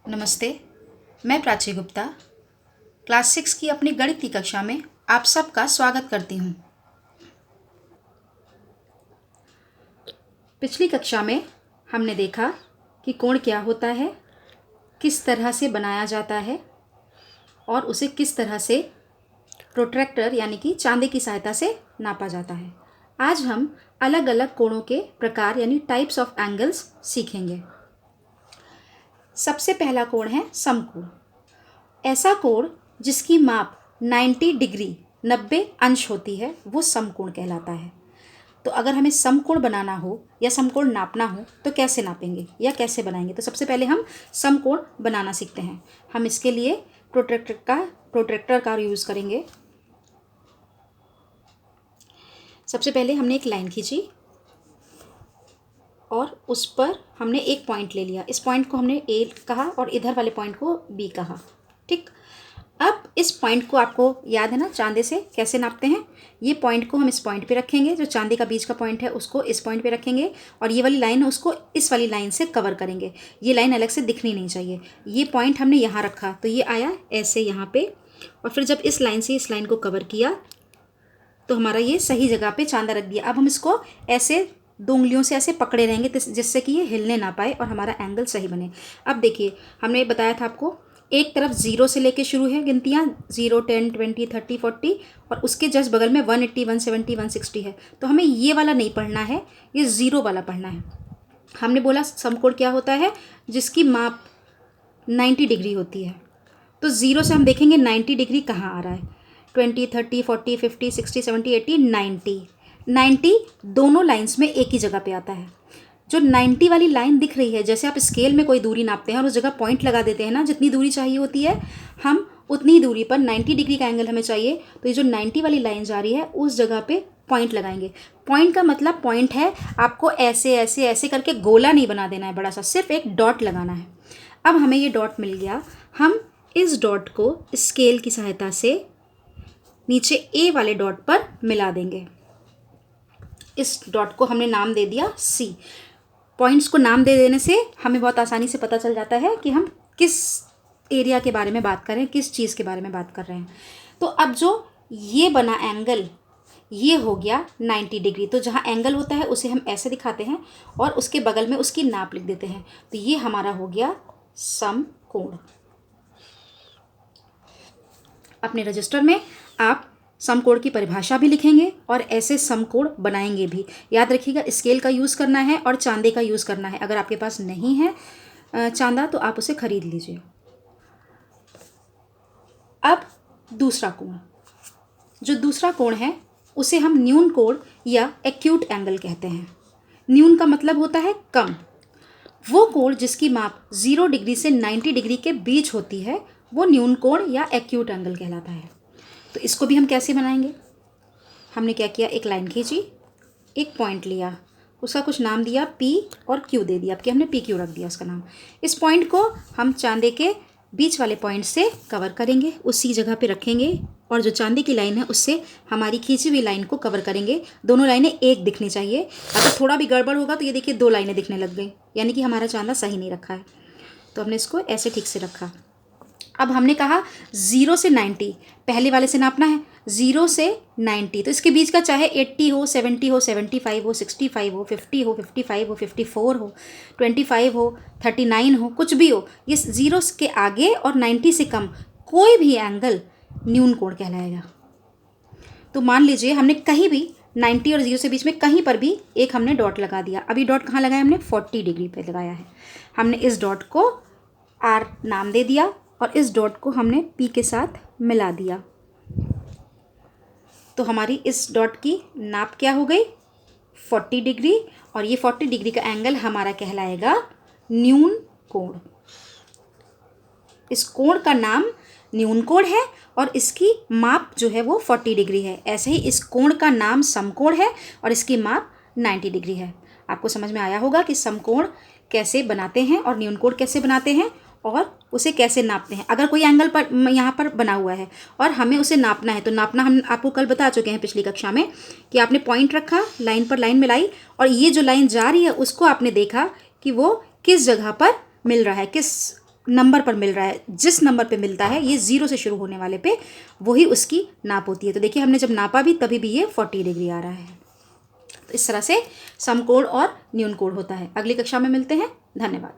नमस्ते, मैं प्राची गुप्ता क्लास 6 की अपनी गणित की कक्षा में आप सबका स्वागत करती हूँ। पिछली कक्षा में हमने देखा कि कोण क्या होता है, किस तरह से बनाया जाता है और उसे किस तरह से प्रोट्रैक्टर यानी कि चांदे की सहायता से नापा जाता है। आज हम अलग अलग कोणों के प्रकार यानी टाइप्स ऑफ एंगल्स सीखेंगे। सबसे पहला कोण है समकोण। ऐसा कोण जिसकी माप 90 डिग्री 90 अंश होती है वो समकोण कहलाता है। तो अगर हमें समकोण बनाना हो या समकोण नापना हो तो कैसे नापेंगे या कैसे बनाएंगे? तो सबसे पहले हम समकोण बनाना सीखते हैं। हम इसके लिए प्रोट्रैक्टर का यूज़ करेंगे। सबसे पहले हमने एक लाइन खींची और उस पर हमने एक पॉइंट ले लिया। इस पॉइंट को हमने ए कहा और इधर वाले पॉइंट को बी कहा। ठीक, अब इस पॉइंट को आपको याद है ना चांदे से कैसे नापते हैं। ये पॉइंट को हम इस पॉइंट पे रखेंगे, जो चांदे का बीच का पॉइंट है उसको इस पॉइंट पे रखेंगे और ये वाली लाइन है उसको इस वाली लाइन से कवर करेंगे। ये लाइन अलग से दिखनी नहीं चाहिए। ये पॉइंट हमने यहाँ रखा तो ये आया ऐसे यहाँ पे, और फिर जब इस लाइन से इस लाइन को कवर किया तो हमारा ये सही जगह पे चांदा रख दिया। अब हम इसको ऐसे 2 उंगलियों से ऐसे पकड़े रहेंगे जिससे कि ये हिलने ना पाए और हमारा एंगल सही बने। अब देखिए, हमने बताया था आपको एक तरफ 0 से लेके शुरू है गिनतियाँ, 0, 10, 20, 30, 40 और उसके जस्ट बगल में 180, 170, 160 है। तो हमें ये वाला नहीं पढ़ना है, ये 0 वाला पढ़ना है। हमने बोला समकोण क्या होता है, जिसकी माप 90 डिग्री होती है। तो 0 से हम देखेंगे 90 डिग्री कहाँ आ रहा है। 20, 30, 40, 50, 60, 70, 80, 90 दोनों लाइंस में एक ही जगह पे आता है। जो 90 वाली लाइन दिख रही है, जैसे आप स्केल में कोई दूरी नापते हैं और उस जगह पॉइंट लगा देते हैं ना, जितनी दूरी चाहिए होती है हम उतनी ही दूरी पर 90 डिग्री का एंगल हमें चाहिए। तो ये जो 90 वाली लाइन जा रही है उस जगह पे पॉइंट लगाएंगे। पॉइंट का मतलब पॉइंट है आपको ऐसे ऐसे ऐसे करके गोला नहीं बना देना है बड़ा सा, सिर्फ एक डॉट लगाना है। अब हमें ये डॉट मिल गया। हम इस डॉट को स्केल की सहायता से नीचे ए वाले डॉट पर मिला देंगे। इस डॉट को हमने नाम दे दिया C। पॉइंट्स को नाम दे देने से हमें बहुत आसानी से पता चल जाता है कि हम किस एरिया के बारे में बात कर रहे हैं, किस चीज़ के बारे में बात कर रहे हैं। तो अब जो ये बना एंगल, ये हो गया 90 डिग्री। तो जहाँ एंगल होता है उसे हम ऐसे दिखाते हैं और उसके बगल में उसकी नाप लिख देते हैं। तो ये हमारा हो गया समकोण। अपने रजिस्टर में आप समकोण की परिभाषा भी लिखेंगे और ऐसे समकोण बनाएंगे भी। याद रखिएगा, स्केल का यूज़ करना है और चांदे का यूज़ करना है। अगर आपके पास नहीं है चांदा तो आप उसे खरीद लीजिए। अब दूसरा कोण, जो दूसरा कोण है उसे हम न्यून कोण या एक्यूट एंगल कहते हैं। न्यून का मतलब होता है कम। वो कोण जिसकी माप 0 डिग्री से 90 डिग्री के बीच होती है वो न्यून कोण या एक्यूट एंगल कहलाता है। तो इसको भी हम कैसे बनाएंगे? हमने क्या किया, एक लाइन खींची, एक पॉइंट लिया, उसका कुछ नाम दिया P और Q दे दिया। अब हमने PQ रख दिया उसका नाम। इस पॉइंट को हम चांदे के बीच वाले पॉइंट से कवर करेंगे, उसी जगह पे रखेंगे और जो चांदी की लाइन है उससे हमारी खींची हुई लाइन को कवर करेंगे। दोनों लाइनें एक दिखनी चाहिए। अगर थोड़ा भी गड़बड़ होगा तो ये देखिए 2 लाइनें दिखने लग गई, यानी कि हमारा चांदा सही नहीं रखा है। तो हमने इसको ऐसे ठीक से रखा। अब हमने कहा 0 से 90 पहले वाले से नापना है, 0 से 90। तो इसके बीच का चाहे 80 हो, 70 हो, 75 हो, 65 हो, 50 हो, 55 हो, 54 हो, 25 हो, 39 हो, कुछ भी हो, ये 0 के आगे और 90 से कम कोई भी एंगल न्यून कोण कहलाएगा। तो मान लीजिए हमने कहीं भी 90 और 0 से बीच में कहीं पर भी एक हमने डॉट लगा दिया। अभी डॉट कहाँ लगाया हमने? 40 डिग्री पे लगाया है। हमने इस डॉट को R नाम दे दिया और इस डॉट को हमने P के साथ मिला दिया। तो हमारी इस डॉट की नाप क्या हो गई? 40 डिग्री, और ये 40 डिग्री का एंगल हमारा कहलाएगा न्यून कोण। इस कोण का नाम न्यून कोण है और इसकी माप जो है वो 40 डिग्री है। ऐसे ही इस कोण का नाम समकोण है और इसकी माप 90 डिग्री है। आपको समझ में आया होगा कि समकोण कैसे बनाते हैं और न्यून कोण कैसे बनाते हैं और उसे कैसे नापते हैं। अगर कोई एंगल पर यहाँ पर बना हुआ है और हमें उसे नापना है, तो नापना हम आपको कल बता चुके हैं पिछली कक्षा में कि आपने पॉइंट रखा, लाइन पर लाइन मिलाई और ये जो लाइन जा रही है उसको आपने देखा कि वो किस जगह पर मिल रहा है, किस नंबर पर मिल रहा है। जिस नंबर पे मिलता है, ये 0 से शुरू होने वाले पे, वही उसकी नाप होती है। तो देखिए हमने जब नापा भी तभी भी ये 40 डिग्री आ रहा है। तो इस तरह से समकोण और न्यूनकोण होता है। अगली कक्षा में मिलते हैं। धन्यवाद।